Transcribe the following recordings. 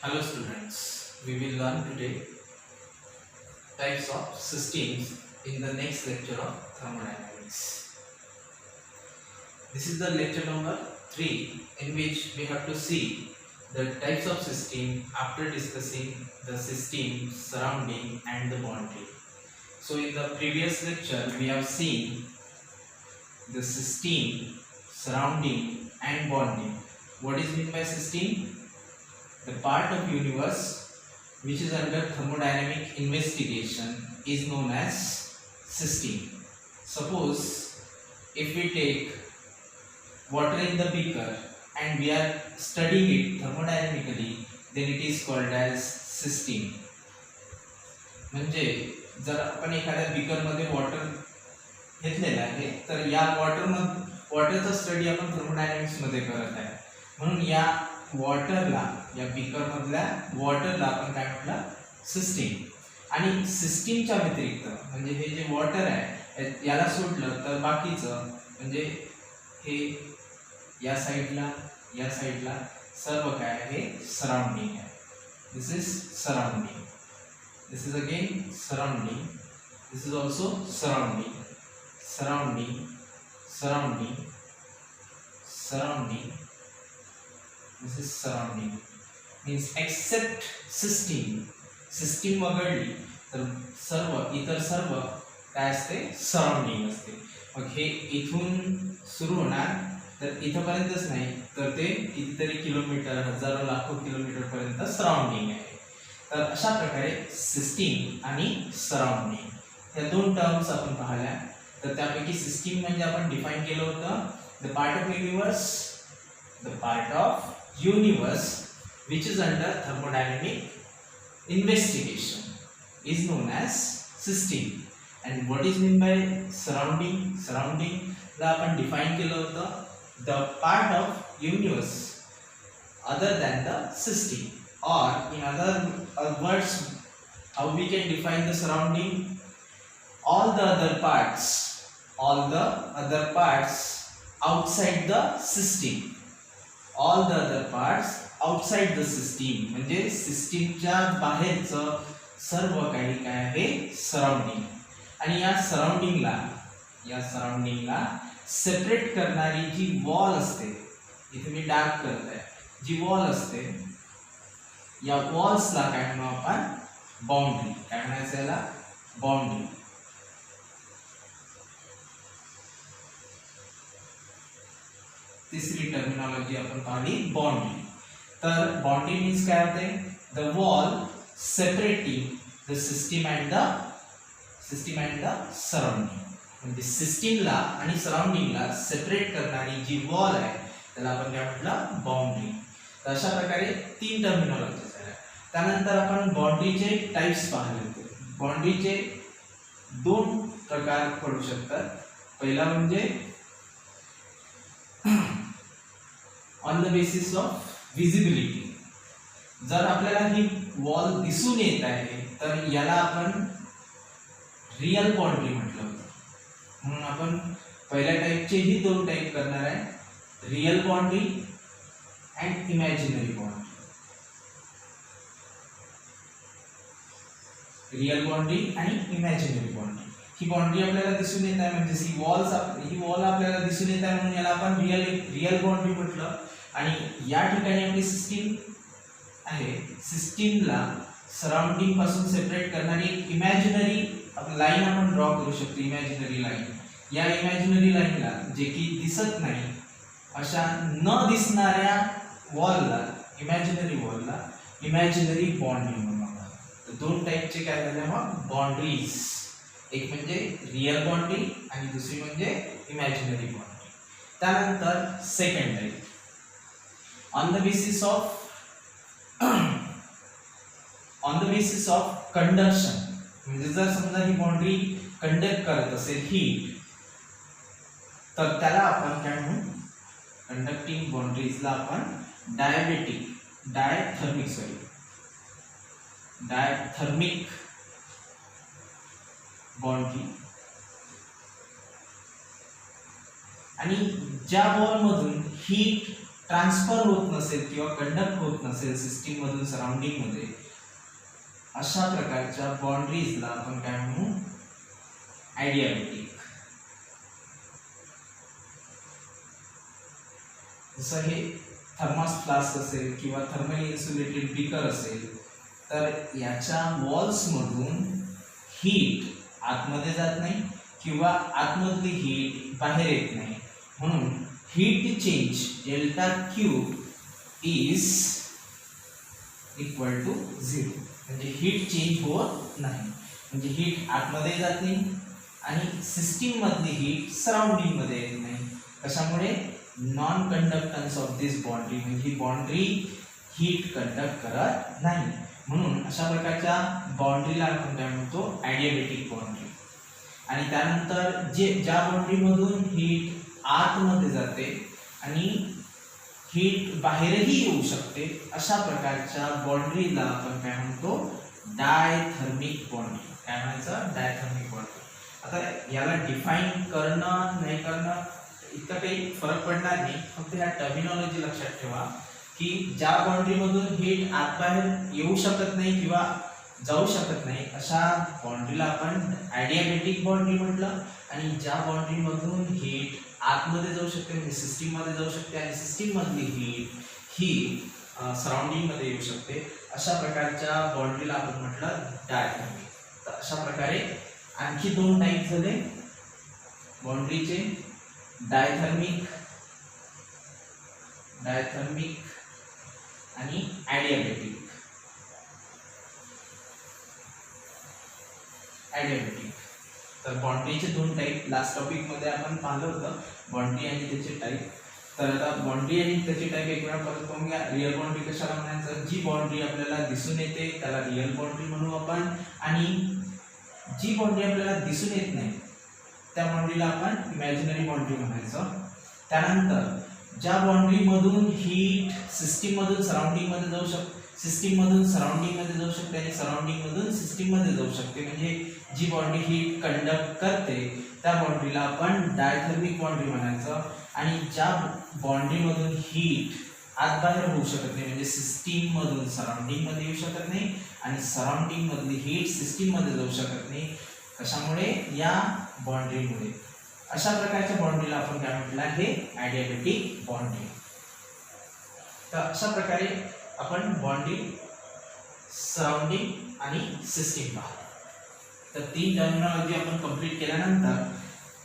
Hello students, we will learn today types of systems in the next lecture of thermodynamics. This is the lecture number 3 in which we have to see the types of system after discussing the system, surrounding and the boundary. So in the previous lecture we have seen the system, surrounding and boundary. What is meant by system? The part of universe which is under thermodynamic investigation is known as system. Suppose if we take water in the beaker and we are studying it thermodynamically, then it is called as system. म्हणजे जर आपण एखाद्या beaker मध्ये water घेतलेला आहे तर या वॉटरचा study आपण थर्मोडायनामिक्स मध्ये करत आहे. म्हणून या वॉटरला, या बीकर मधल्या वॉटरला आपण काय म्हटलं? सिस्टीम. आणि सिस्टीमच्या व्यतिरिक्त म्हणजे हे जे वॉटर आहे याला सोडलं तर बाकीचं म्हणजे हे या साइडला सर्व काय आहे? सराउंडिंग आहे. This is surrounding. This is again surrounding. This is also surrounding. This is surrounding. Means except system वगळली तर इतर सर्व काय असते? सराउंडिंग असते. मग हे इथून सुरू होणार तर इथपर्यंतच नाही तर ते कितीतरी किलोमीटर, हजारो लाखो किलोमीटर पर्यंत सराउंडिंग आहे. तर अशा प्रकारे सिस्टीम आणि सराउंडिंग ह्या दोन टर्म्स आपण पाहिल्या. तर त्यापैकी सिस्टीम म्हणजे आपण डिफाइन केलं होतं the part of universe which is under thermodynamic investigation is known as system. And what is meant by surrounding ला आपण डिफाइन केलं होतं the part of universe other than the system. Or in other words, how we can define the surrounding? All the other parts outside the system. All the other parts outside the system म्हणजे सिस्टीमच्या बाहेरचं सर्व काही काय आहे? Surrounding. आणि या सराउंडिंगला separate करणारी जी वॉल असते, इथे मी डार्क करत आहे, जी वॉल असते या वॉल्सला काय म्हणू आपण? बाउंड्री. काय म्हणायचं याला? बाउंड्री. तिसरी टर्मिनॉलॉजी आपण पाहिली बाउंड्री. तर बाउंड्री मीन्स काय होते? The wall separating the system and the surrounding. म्हणजे सिस्टीमला आणि सराउंडिंगला सेपरेट करणारी जी वॉल आहे त्याला आपण काय म्हटलं? बाउंड्री. तर अशा प्रकारे तीन टर्मिनॉलॉजी झाल्या. त्यानंतर आपण बाउंड्रीचे टाइप्स पाहिले होते. बाउंड्रीचे दोन प्रकार पडू शकतात. पहिला म्हणजे on the basis of visibility. जर आपल्याला ही वॉल दिसून येत आहे तर याला आपण रियल बाउंड्री म्हटलं होतं. म्हणून आपण पहिल्या टाइपचेही दोन टाइप करणार आहे, real boundary and imaginary boundary. Real boundary आणि इमॅजिनरी बाउंड्री. ही बाउंड्री आपल्याला दिसून येत आहे म्हणजे ही वॉल आपल्याला दिसून येत आहे म्हणून याला आपण रियल बाउंड्री म्हटलं. आणि या ठिकाणी आपली सिस्टीम आहे, सिस्टीमला सराउंडिंग पासून सेपरेट करणारी एक इमॅजिनरी लाईन आपण ड्रॉ करू शकतो. Imaginary line. या इमॅजिनरी लाईनला जे की दिसत नाही अशा न दिसणाऱ्या वॉलला, इमॅजिनरी वॉलला इमॅजिनरी बाउंड्री म्हणतात. तर दोन टाइपचे काय झाले मग? बाउंड्रीज. एक म्हणजे रियल बाउंड्री आणि दुसरी म्हणजे इमॅजिनरी बाउंड्री. त्यानंतर second type on the basis of conduction. म्हणजे जर समजा ही बाउंड्री कंडक्ट करत असेल हीट तर त्याला आपण काय म्हणू? कंडक्टिंग बाउंड्रीजला आपण डायथर्मिक बाउंड्री. आणि ज्या वॉल मधून हीट ट्रान्सफर होत नसेल किंवा कंडक्ट होत नसेल सिस्टीम मधून सराउंडिंग मध्ये, अशा प्रकारच्या बाउंड्रीजला आपण काय म्हणू, ॲडियाबॅटिक. जसं हे थर्मस फ्लास्क असेल किंवा थर्मली इन्सुलेटेड बीकर असेल, तर याच्या वॉल्स मधून हीट आतमध्ये जात नाही किंवा आतमधली हीट बाहेर येत नाही, म्हणून heat change delta Q is equal to 0. म्हणजे हीट चेंज होत नाही, म्हणजे हीट आतमध्ये जात नाही आणि सिस्टीम मधली हीट सराउंडिंग मध्ये येत नाही. कशामुळे, non conductance of this boundary, म्हणजे ही बाउंड्री हीट कंडक्ट करत नाही, म्हणून अशा प्रकारच्या बाउंड्रीला आपण काय म्हणतो, ॲडियाबॅटिक बाउंड्री. आणि त्यानंतर ज्या बाउंड्री मधून हीट आतमध्ये जाते आणि हीट बाहेरही येऊ शकते, अशा प्रकारच्या बाउंड्रीला आपण काय म्हणतो, डायथर्मिक बाउंड्री. काय म्हणायचं, डायथर्मिक बाउंड्री. आता याला डिफाईन करणं नाही करणं इतका काही फरक पडणार नाही, फक्त ह्या टर्मिनॉलॉजी लक्षात ठेवा की ज्या बाउंड्री मधून हीट आत बाहेर येऊ शकत नाही किंवा जाऊ शकत नाही, अशा बाउंड्रीला आपण ॲडियाबॅटिक बाउंड्री म्हटलं. आणि ज्या बाउंड्री मधून हीट आतमध्ये जाऊ शकते, म्हणजे सिस्टीम मध्ये जाऊ शकते आणि सिस्टीम मधली हीट ही सराउंडिंग मध्ये येऊ शकते, अशा प्रकारच्या बाउंड्रीला आपण म्हटलं डायथर्मिक. तर अशा प्रकारे आणखी 2 टाईप झाले बाउंड्रीचे, डायथर्मिक आणि ॲडियाबॅटिक. तर बाउंड्रीचे 2 टाईप लास्ट टॉपिक मध्ये आपण पाहिलं होतं, बाउंड्री आणि त्याचे टाईप. तर आता बाउंड्री आणि त्याचे टाईप एक वेळा परत पाहून घ्या. रिअल बाउंड्री कशाला म्हणायचं, जी बाउंड्री आपल्याला दिसून येते त्याला रिअल बाउंड्री म्हणू आपण, आणि जी बाउंड्री आपल्याला दिसून येत नाही त्या बाउंड्रीला आपण इमॅजिनरी बाउंड्री म्हणायचं. त्यानंतर ज्या बाउंड्री मधून हीट सिस्टीम मधून सराउंडिंग मध्ये जाऊ शकते, सिस्टीम मधून सराउंडिंग मध्ये जाऊ शकते आणि सराउंडिंग मधून सिस्टीम मध्ये जाऊ शकते, म्हणजे जी बाउंड्री हीट कंडक्ट करते त्या बाउंड्रीला आपण डायथर्मिक बाउंड्री म्हणायचं. आणि ज्या बाउंड्री मधून हीट आत बाहेर होऊ शकत नाही, म्हणजे सिस्टीम मधून सराउंडिंग मध्ये येऊ शकत नाही आणि सराउंडिंग मधली हीट सिस्टीम मध्ये जाऊ शकत नाही, कशामुळे, या बाउंड्रीमुळे, अशा प्रकारच्या बाउंड्रीला आपण काय म्हटलं, हे ॲडियाबॅटिक बाउंड्री. तर अशा प्रकारे आपण बाउंड्री, सराउंडिंग आणि सिस्टीम पाहतो. तर 3 टर्मिनॉलॉजी आपण कंप्लीट केल्यानंतर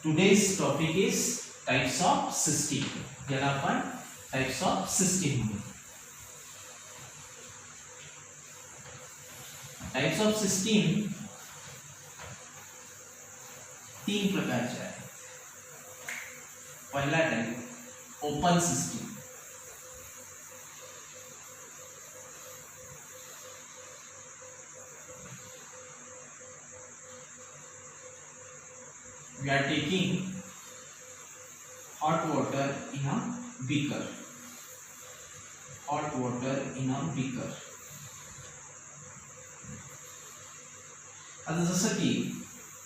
today's topic is types of system, ज्याला आपण टाइप्स ऑफ सिस्टीम म्हणू. टाइप्स ऑफ सिस्टीम 3 प्रकारचे आहेत. पहिला type open system. We are taking hot water in a beaker. Hot water in a beaker. आता जसं की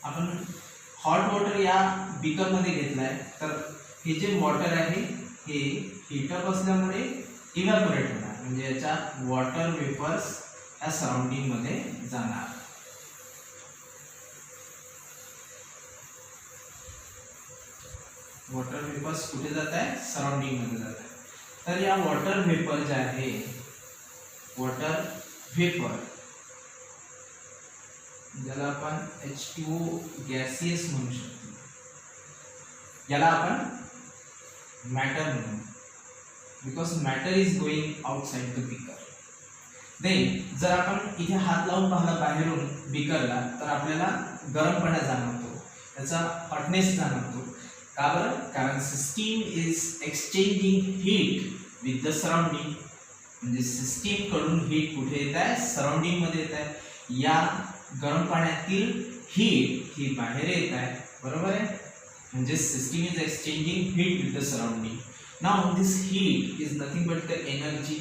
आपण हॉट वॉटर या बीकर मध्ये घेतलाय, तर हे जे वॉटर आहे हे हीटर असल्यामुळे इव्हॅपोरेट होणार, म्हणजे याच्या वॉटर वेपर्स या सराउंडिंग मध्ये जाणार. वॉटर वेपर्स कुठे जात आहे, सराउंडिंग मध्ये जात आहे. तर या वॉटर वेपर जे आहे, वॉटर वेपर ज्याला आपण H2O गॅसियस म्हणू शकतो, याला आपण मॅटर म्हणू, because matter is going outside the beaker. Then जर आपण इथे हात लावून पाहिला बाहेरून बीकरला, तर आपल्याला गरमपणा जाणवतो, त्याचा हॉटनेस जाणवतो. का बरं, कारण system is exchanging heat with the surrounding, म्हणजे सिस्टीम कडून हीट कुठे येत आहे, सराउंडिंग मध्ये येत आहे. या गरम पाण्यातील हीट ही बाहेर येत आहे, बरोबर आहे, म्हणजे system is exchanging heat with the surrounding. Now this heat is nothing but the energy.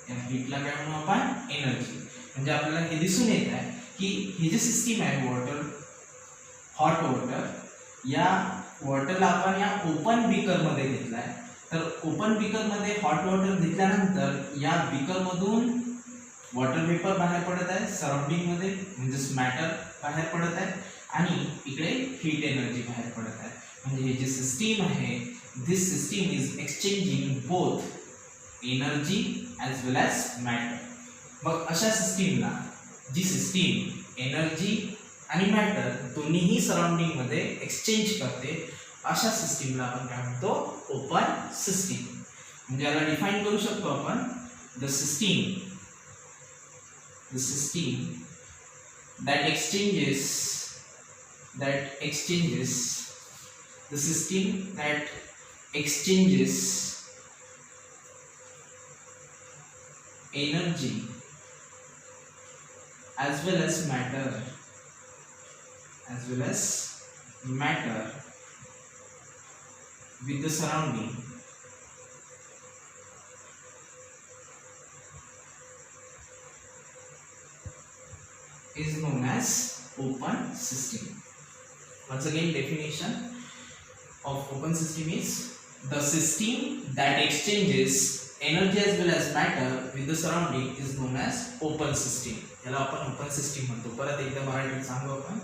या हीटला काय म्हणू आपण, एनर्जी. म्हणजे आपल्याला हे दिसून येत आहे की ही जी सिस्टीम आहे वॉटर, हॉट वॉटर, या वॉटरला आपण या ओपन बीकर मध्ये घेतलाय तर ओपन बीकर मध्ये हॉट वॉटर घेतल्यानंतर या बीकर मधून वॉटर वेपर बाहेर पडत आहे सराउंडिंग मध्ये, म्हणजेच मॅटर बाहेर पडत आहे आणि इकडे हीट एनर्जी बाहेर पडत आहे. म्हणजे हे जे सिस्टीम आहे, this system is exchanging both energy as well as matter. मग अशा सिस्टीमला, जी सिस्टीम एनर्जी आणि मॅटर दोन्हीही सराउंडिंग मध्ये एक्सचेंज करते, अशा सिस्टीमला आपण काय म्हणतो, ओपन सिस्टीम. म्हणजे याला डिफाइन करू शकतो आपण, the system that exchanges the system that exchanges energy as well as matter with the surrounding is known as open system. Once again, definition of open system is the system that exchanges energy as well as matter with the surrounding is known as open system. याला आपण open system म्हणतो. परत एकदा मराठीत सांगू आपण,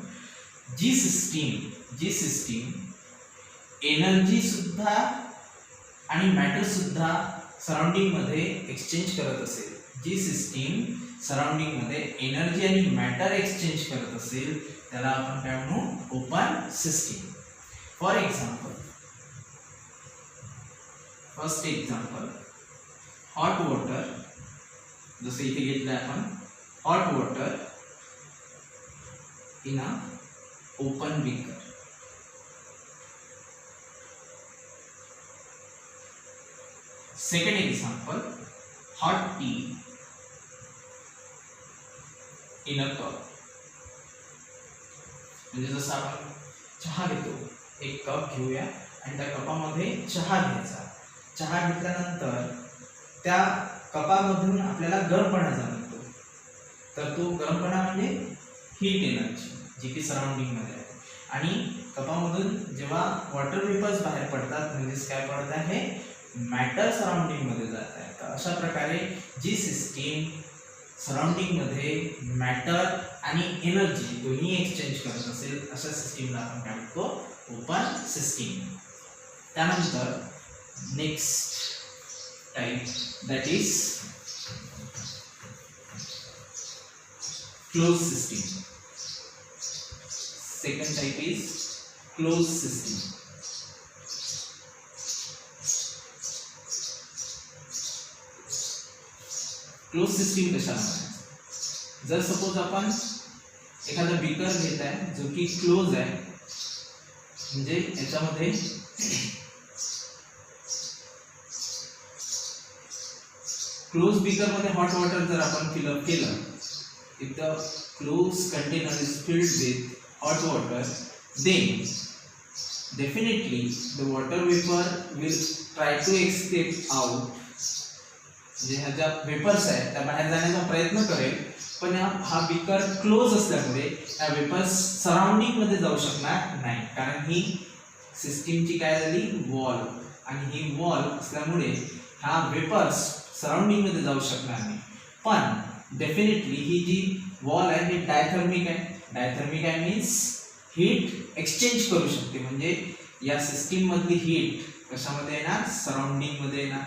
जी system energy सुद्धा आणि मॅटर सुद्धा सराउंडिंग मध्ये एक्सचेंज करत असेल, जी सिस्टीम सराउंडिंग मध्ये एनर्जी आणि मॅटर एक्सचेंज करत असेल, त्याला आपण काय म्हणू, open system. For example, first example, hot water. जसं इथे घेतलंय आपण, hot water in a open beaker. Second example, hot T in a cup. म्हणजे जसं आपण चहा घेतो, एक कप घेऊया आणि त्या कपामध्ये चहा घ्यायचा. चहा घेतल्यानंतर त्या कपामधून आपल्याला गरमपणा जाणवतो, तर तो गरमपणा म्हणजे हीट एनर्जी जी की सराउंडिंग मध्ये आहे. आणि कपामधून जेव्हा वॉटर वेपर्स बाहेर पडतात, म्हणजेच काय पडत आहे, मॅटर सराउंडिंग मध्ये जात आहे. तर अशा प्रकारे जी सिस्टीम सराउंडिंग मध्ये मॅटर आणि एनर्जी दोन्ही एक्सचेंज करत असेल, अशा सिस्टीमला आपण काय म्हणतो, ओपन सिस्टीम. त्यानंतर next type, that is close system. Second type is close system. Close system कशाला म्हणायचं, जर सपोज आपण एखादा बीकर घेत आहे जो की क्लोज आहे, म्हणजे याच्यामध्ये क्लोज बीकर मध्ये हॉट वॉटर जर आपण फिलअप केलं, if the close container is filled with hot water, then definitely the water vapor will try to escape out. जे ह्या ज्या वेपर्स आहेत त्या बाहेर जाण्याचा प्रयत्न करेल, पण हा बीकर क्लोज असल्यामुळे या वेपर्स सराउंडिंग मध्ये जाऊ शकणार नाही, कारण ही सिस्टीमची काय झाली, वॉल, आणि ही वॉल असल्यामुळे हा वेपर्स सराउंडिंग मध्ये जाऊ शकणार नाही. पण डेफिनेटली ही जी वॉल आहे ही डायथर्मिक आहे. डायथर्मिक आहे मीन्स हीट एक्सचेंज करू शकते, म्हणजे या सिस्टीम मधली हीट कशामध्ये येणार, सराउंडिंग मध्ये येणार,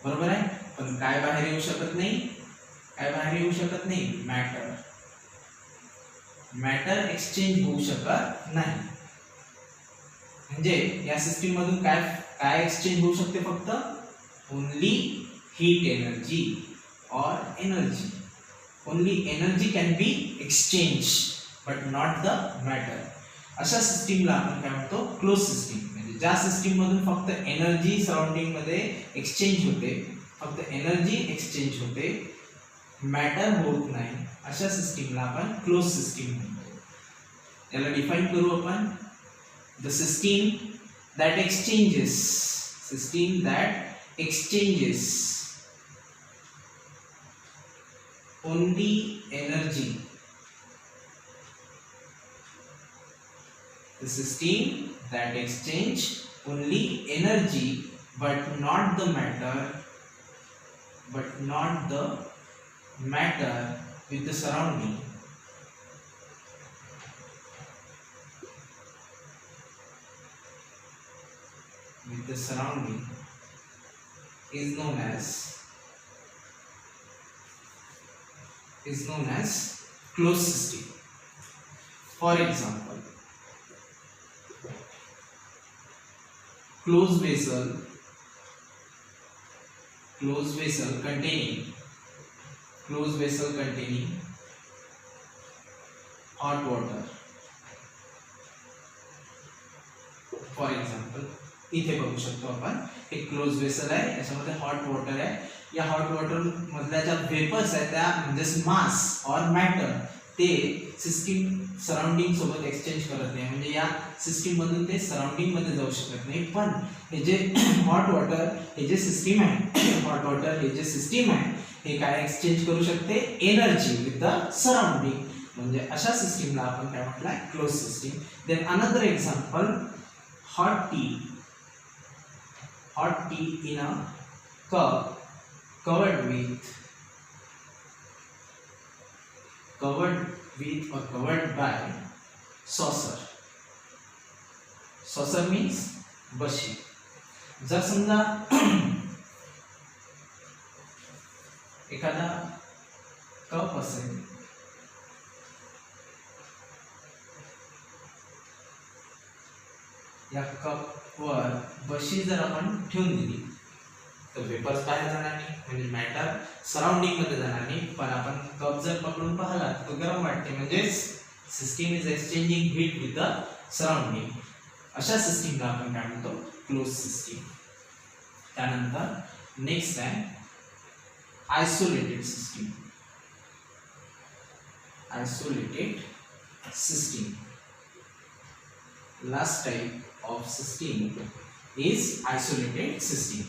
बरोबर आहे. पण काय बाहेर येऊ शकत नाही, काय बाहेर येऊ शकत नाही, मॅटर. मॅटर एक्सचेंज होऊ शकत नाही. म्हणजे या सिस्टीम मधून काय काय एक्सचेंज होऊ शकते, फक्त ओनली हीट एनर्जी और energy. Only energy can be exchange but not the matter. अशा सिस्टीमला आपण काय म्हणतो, क्लोज सिस्टीम. म्हणजे ज्या सिस्टीम मधून फक्त एनर्जी सराउंडिंग मध्ये एक्सचेंज होते, फक्त एनर्जी एक्सचेंज होते, मॅटर होत नाही, अशा सिस्टीमला आपण क्लोज सिस्टीम म्हणतो. याला डिफाइन करू आपण, the system that exchanges only energy. The system that exchange only energy but not the matter with the surrounding. Is known as closed system. For example, closed vessel containing hot water. For example इथे बघू शकतो आपण एक close vessel आहे, याच्यामध्ये hot water आहे. या hot water मधल्या ज्या वेपर्स आहेत त्या म्हणजेच मास और मॅटर ते सिस्टीम सराउंडिंग सोबत एक्सचेंज करत नाही, म्हणजे या सिस्टीम मधून ते सराउंडिंग मध्ये जाऊ शकत नाही. पण हे जे हॉट वॉटर हे जे सिस्टीम आहे हे काय एक्सचेंज करू शकते, एनर्जी विथ द सराउंडिंग. म्हणजे अशा सिस्टीमला आपण काय म्हटलंय, close system. Then another example, hot tea in a cup covered with or covered by saucer. Saucer means बशी. जर समजा एखादा कप असेल, या कप वर बशी जर आपण ठेवून दिली तर वेपर्स बाहेर जाणार नाही, म्हणजे मॅटर सराउंडिंग मध्ये जाणार नाही. पण आपण कप जर पकडून पाहिला तो गरम वाटते, म्हणजे system is exchanging heat with the surrounding. अशा सिस्टीमला आपण काय म्हणतो, क्लोज सिस्टीम. त्यानंतर नेक्स्ट आहे isolated system. Last type of system is isolated system.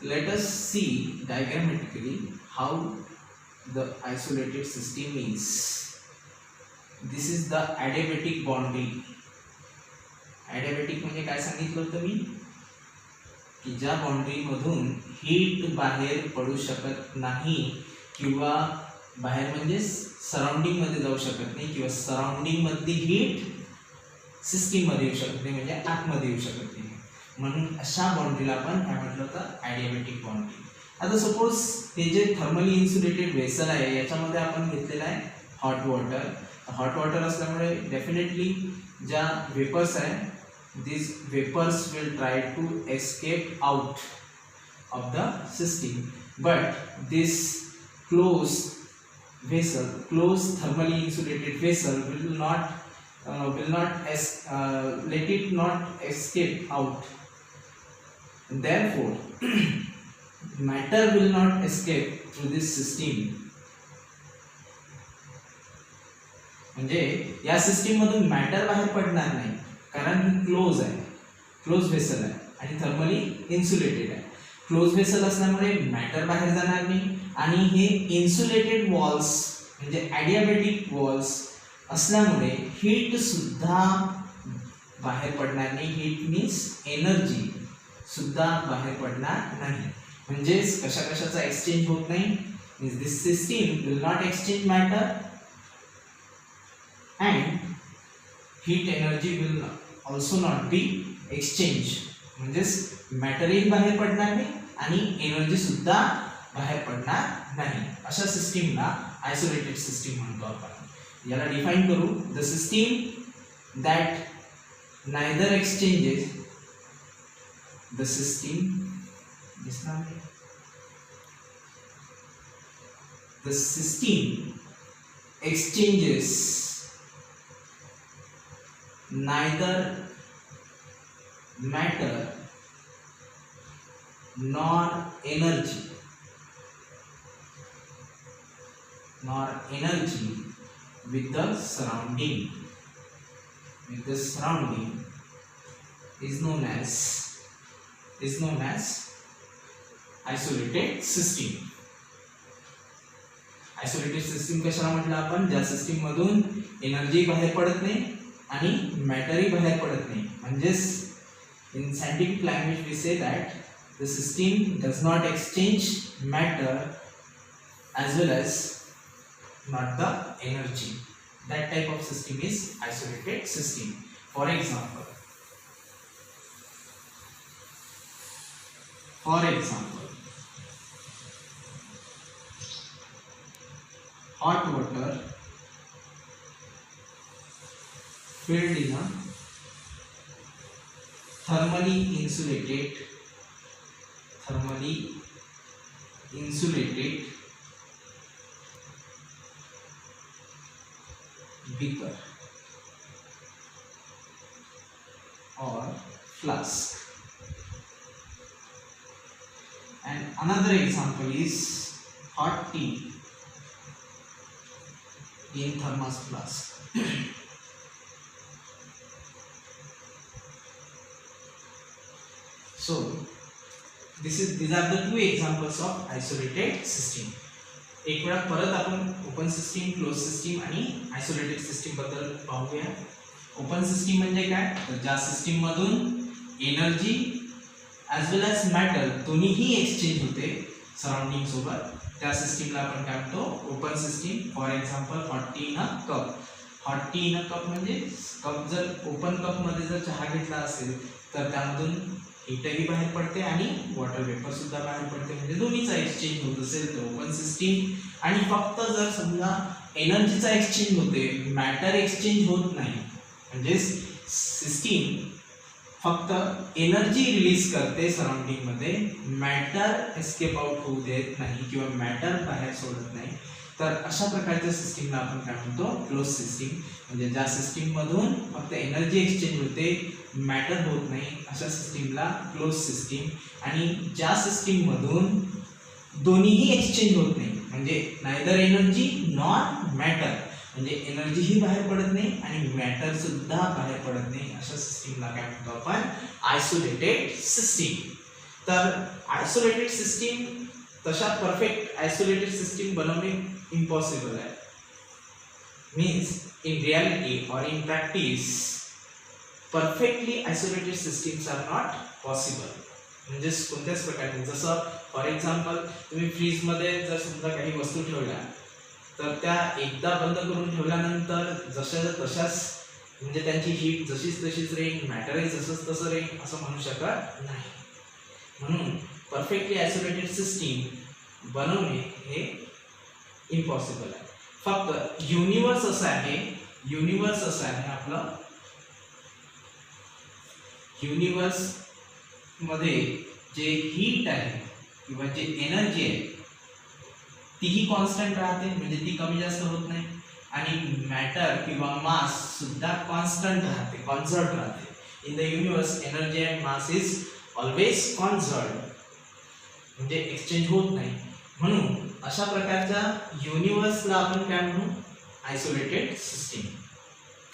Let us see diagrammatically how the isolated system is. This is the adiabatic boundary. Adiabatic म्हणजे काय सांगितलं होतं मी, की ज्या बाउंड्री मधून हीट बाहेर पडू शकत नाही, किंवा बाहेर म्हणजे सराउंडिंग मध्ये जाऊ शकत नाही, किंवा सराउंडिंग मधली हीट सिस्टीम मध्ये येऊ शकत नाही, म्हणजे आतमध्ये येऊ शकत नाही. म्हणून अशा बाउंड्रीला आपण काय म्हटलं होतं, ॲडियाबॅटिक बाउंड्री. आता सपोज हे जे थर्मली इन्सुलेटेड वेसल आहे याच्यामध्ये आपण घेतलेलं आहे हॉट वॉटर असल्यामुळे डेफिनेटली ज्या वेपर्स आहे, these vapors will try to escape out of the system, but this closed thermally insulated vessel will not let it not escape out. Therefore matter will not escape through this system. म्हणजे या system मधून matter बाहेर पडणार नाही, कारण ही close vessel आहे आणि thermally insulated आहे. क्लोज वेसल असल्यामुळे मॅटर बाहेर जाणार नाही, आणि हे इन्सुलेटेड वॉल्स म्हणजे ॲडियाबॅटिक वॉल्स असल्यामुळे हीट सुद्धा बाहेर पडणार नाही. हीट मीन्स एनर्जी सुद्धा बाहेर पडणार नाही, म्हणजे कशाचा एक्सचेंज होत नाही. This system will not exchange matter and heat energy will also not be exchanged. म्हणजे मॅटरही बाहेर पडणार नाही आणि एनर्जी सुद्धा बाहेर पडणार नाही. अशा सिस्टीमला आयसोलेटेड सिस्टीम म्हणतो आपण. याला डिफाइन करू, the system that neither exchanges the system exchanges neither matter nor energy with the surrounding is known as isolated system. Isolated system कशाला म्हटलं आपण, ज्या सिस्टीम मधून एनर्जी बाहेर पडत नाही आणि मॅटरही बाहेर पडत नाही, म्हणजेच In scientific language we say that the system does not exchange matter as well as not the energy. That type of system is isolated system. For example, hot water filled in a thermally insulated beaker or flask. And another example is hot tea in thermos flask. So these are the two examples of isolated system. एक वेळा परत आपण open system, close system आणि isolated system बद्दल पाहूया. Open system म्हणजे काय, तर ज्या सिस्टीम मधून energy as well as matter दोन्हीही एक्सचेंज होते सराउंडिंग सोबत, त्या सिस्टीमला आपण काय म्हणतो open system. For example hot T in a cup. Hot T in a cup म्हणजे कप जर ओपन कप मध्ये जर चहा घेतला असेल तर त्यामधून हीटही बाहेर पडते आणि वॉटर वेपर सुद्धा बाहेर पडते, म्हणजे दोन्हीचा एक्सचेंज होत असेल तर ओपन सिस्टीम. आणि फक्त जर समजा एनर्जीचा एक्सचेंज होते, मॅटर एक्सचेंज होत नाही, म्हणजे सिस्टीम फक्त एनर्जी रिलीज करते सराउंडिंग मध्ये, मॅटर एस्केप आउट होऊ देत नाही किंवा मॅटर बाहेर सोडत नाही, तर अशा प्रकारच्या सिस्टीमला आपण काय म्हणतो क्लोज सिस्टीम. म्हणजे ज्या सिस्टीम मधून फक्त एनर्जी एक्सचेंज होते, मॅटर होत नाही, अशा सिस्टीमला क्लोज सिस्टीम. आणि ज्या सिस्टीम मधून दोन्हीही एक्सचेंज होत नाही, म्हणजे नायदर एनर्जी नॉर मॅटर, म्हणजे एनर्जीही बाहेर पडत नाही आणि मॅटर सुद्धा बाहेर पडत नाही, अशा सिस्टीमला काय म्हणतो आपण आयसोलेटेड सिस्टीम. तर आयसोलेटेड सिस्टीम तशा परफेक्ट आयसोलेटेड सिस्टीम बनवणे इम्पॉसिबल आहे. Means in reality or in practice perfectly isolated systems are not possible. म्हणजे कोणत्याच प्रकारचे, जसं फॉर एक्झाम्पल तुम्ही फ्रीजमध्ये जर समजा काही वस्तू ठेवल्या तर त्या एकदा बंद करून ठेवल्यानंतर जशाच्या तशाच, म्हणजे त्यांची हीट जशीच तशीच राहील, मॅटरही जसंच तसं राहील असं म्हणू शकत नाही. म्हणून परफेक्टली आयसोलेटेड सिस्टीम बनवणे हे इम्पॉसिबल आहे. फक्त युनिवर्स असं आहे आपलं, युनिवर्स मध्ये जे हीट आहे किंवा जे एनर्जी आहे तीही कॉन्स्टंट राहते, म्हणजे ती कमी जास्त होत नाही, आणि मॅटर किंवा मास सुद्धा कॉन्स्टंट राहते, कॉन्झर्व्ड राहते. In the universe energy and mass is always conserved, म्हणजे एक्सचेंज होत नाही. म्हणून अशा प्रकारच्या युनिवर्सला आपण काय म्हणू आयसोलेटेड सिस्टीम.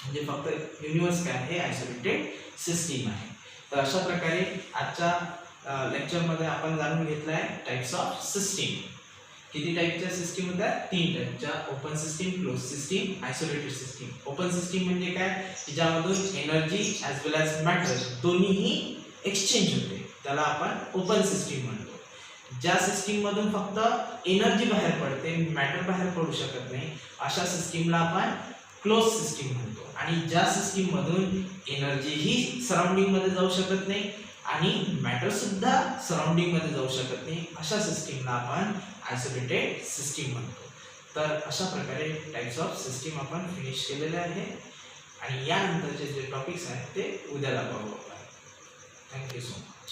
म्हणजे फक्त युनिवर्स काय आहे आयसोलेटेड सिस्टीम आहे. तर अशा प्रकारे आजच्या लेक्चरमध्ये आपण जाणून घेतलं आहे टाइप्स ऑफ सिस्टीम. किती टाइपच्या सिस्टीम होत्या, 3 टाइपच्या, open system, close system, isolated system. Open system म्हणजे काय, ज्यामधून energy as well as matter दोन्हीही एक्सचेंज होते, त्याला आपण ओपन सिस्टीम म्हणतो. ज्या सिस्टीम मधून फक्त एनर्जी बाहेर पडते, मॅटर बाहेर पडू शकत नाही, अशा सिस्टीमला आपण क्लोज सिस्टीम म्हणतो. आणि ज्या सिस्टीम मधून एनर्जी ही सराउंडिंग मध्ये जाऊ शकत नाही आणि मॅटर सुद्धा सराउंडिंग मध्ये जाऊ शकत नाही, अशा सिस्टीमला आपण आयसोलेटेड सिस्टीम म्हणतो. तर अशा प्रकारे टाइप्स ऑफ सिस्टीम आपण फिनिश केलेले आहे आणि यानंतरचे जे टॉपिक्स आहेत ते उद्याला पाहू आपण. Thank you so much.